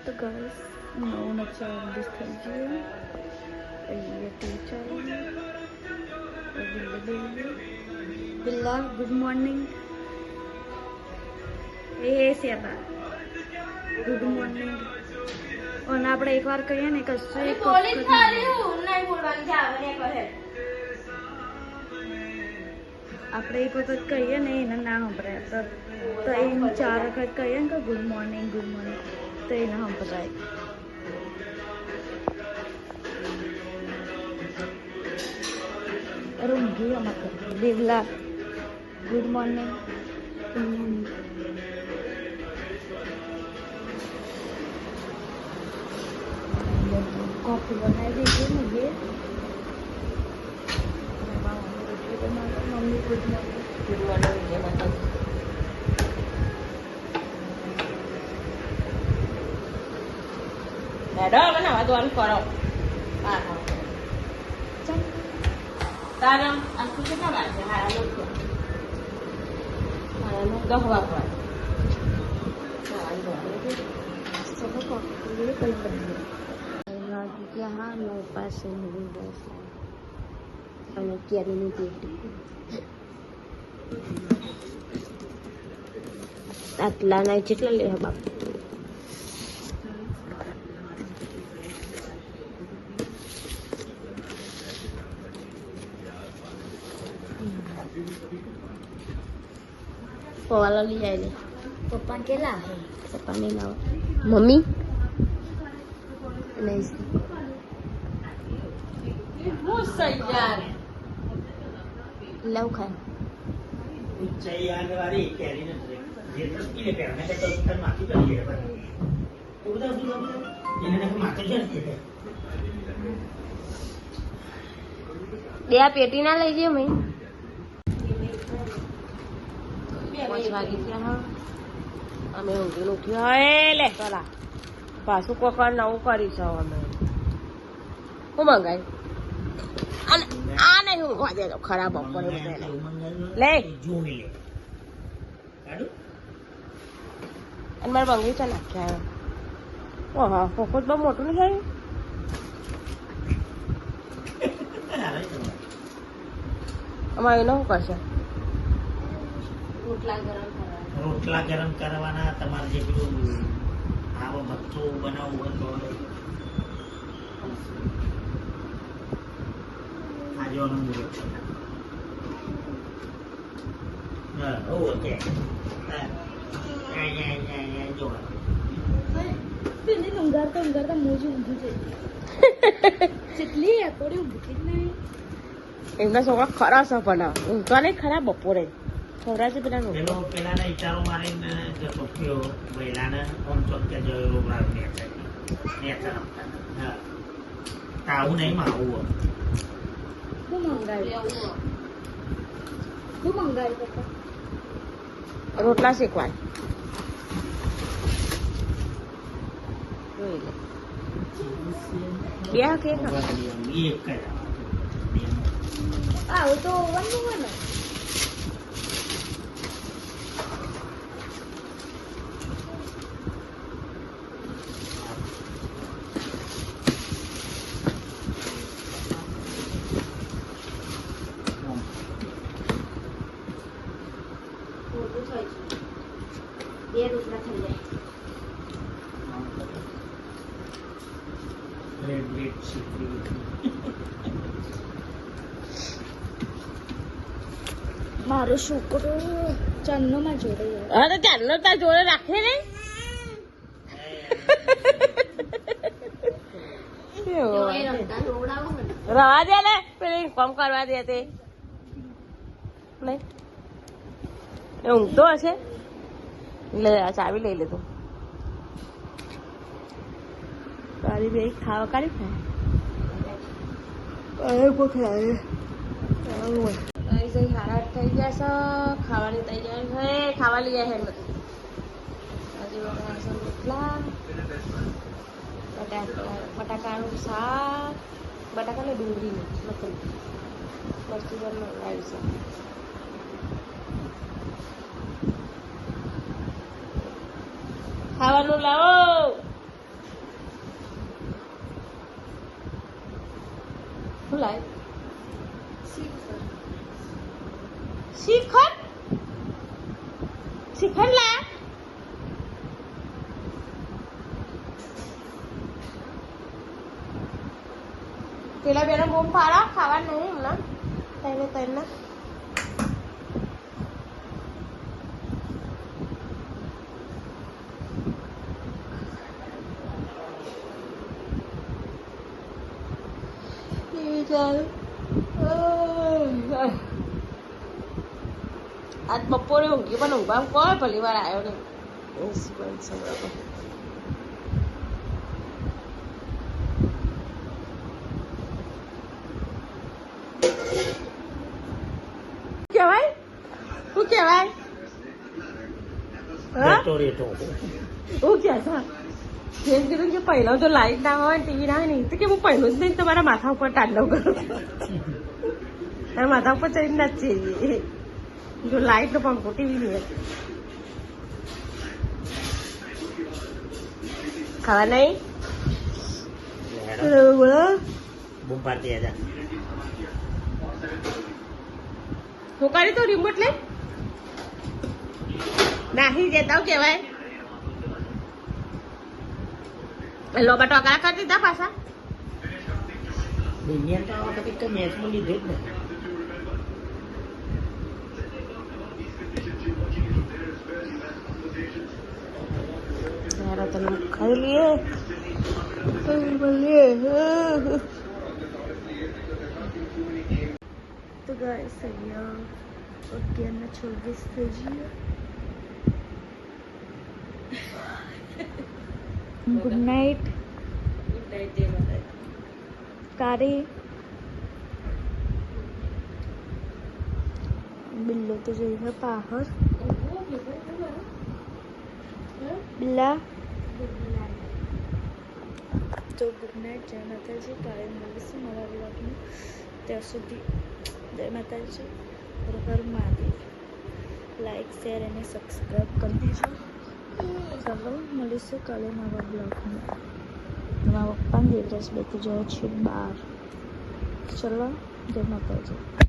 તો ગાઈસ 9:40 થઈ ગયું. અહીંયા ટીચર બિલ્લા ગુડ મોર્નિંગ. એ સેબા ગુડ મોર્નિંગ. અને આપણે એકવાર કહીએ ને કશું એક આપણે એક વખત કહીએ ને એને ના સંભળાય. તો એ 4 વખત કહીએ ને કે ગુડ મોર્નિંગ તો એને સંભળાય. ઊંઘી અમારે બિલ્લા ગુડ મોર્નિંગ. કોફી બનાવી દીધી ને mummy good morning. Good morning જય માતા. મેડમ બનાવવા દોવાનું કરો. હા હા તારા આ શું કેટલા વાગે? હારા લોકો હારા લોકો 10 વાગવા. હા 9 પાસે બસ અને કેરીની પેટી આટલા ના જેટલા લે બાપ. પવાલા લઈ જાય ને પપ્પા કેટલા હે? પપ્પા નહીં લાવો. મમ્મી નહીં લવ ખાય. બે પેટી ના લઈ જઈએ મેં. 5 વાગી ગયા. અમે ઊંઘીને ઉઠ્યા. લે ચલા પાછું કોક નવું કરીશું અમે. હું મંગાય આ નહીં ઊંઘવા દે તો ખરાબ બપોરે લે. અને મારે બગીચા નાખ્યા. ઓહા ફોકસ બહુ મોટું નહીં થયું. અમારે એનો શું કરશે? રોટલા ગરમ કરવાના. તમારે જે પેલું આવો ભથ્થું બનાવવું હોય તો આજવાનું મુહૂર્ત છે. હા ઓકે ઊંઘાડતા મોજું ઊંઘું છે. જેટલી થોડી ઊંઘી જ નહીં. એમના છોકરા ખરા છે પણ ઊંઘવા નહીં ખરા બપોરે. ખવડાવશે પેલા પેલાને ઈચારો મારીને જતો થયો. પહેલાને આમ ચોક્યા જોયો રોગડા આવું નહીં આવું. શું મંગાવ્યું પપ્પા? રોટલા શેકવાય. બે કે આવું તો ઓવન ને બે રોટલા થઈ જાય. મારો છોકરો ચાંદનો માં જોડે. હા તો ચાંદનો તાર જોડે રાખે ને. રવા દે ને પેલી કામ કરવા દે તે નહીં. એ ઊંઘતો હશે એટલે ચાવી લઈ લેતો. તારી બે ખાવા કાઢી ખાય ભૂખ લાગે. સારા થઈ ગયા છે. ખાવાની તૈયારી છે. ખાવા લઈ જાય હજુ રોટલા બટાકાનું શાક. બટાકા ને ડુંગળીનું મતલબ મસ્તી પર મંગાવ્યું છે. ખાવાનું લાવો. શું લાય શ્રીખંડ શ્રીખંડ લાયા પેલા બેનો બહુ પાડા ખાવાનું નહીં હમણાં તઈને આજ બપોરે ઊંઘી પણ ઊંઘવા કોઈ ભલી વાર આવ્યો નહીં કેવાય શું કેવાય રેટો હું કે છે જેમ કીધું કે પહેલા તો લાઈટ ના હોય ટીવી ના હોય નહીં તો કે હું પહેલું જ નહીં તમારા માથા ઉપર તાંડવ કરું તારા માથા ઉપર ચડીને ના જ જો લાઈટ નો પંખો ટીવી નહીં ખાવા નહીં બોલો બૂમ પાડતી હતા હું કરી તો રિમોટ લઈ નાહી જતા કેવાય લોબા ટોકરા કરી દીધા પાછા દુનિયા તો આ વખતે કઈ મેચમાં લીધે જ ને यार तने खाई लिए तो गाइस અહીંયા 11:24 થઈ ગયું ગુડ નાઇટ કારી બિલ્લો તો જઈ છે બહાર બિલ્લા તો ગુડ નાઇટ જય માતાજી કાલે મળીશું નવા બ્લોગમાં ત્યાં સુધી જય માતાજી હર હર મહાદેવ લાઈક શેર અને સબસ્ક્રાઈબ કરી દેજો ચાલો મળીશું કાલે નવા બ્લોગમાં મારા પપ્પાને દેવરાજ બેઠી જાય છે બહાર ચલો જય માતાજી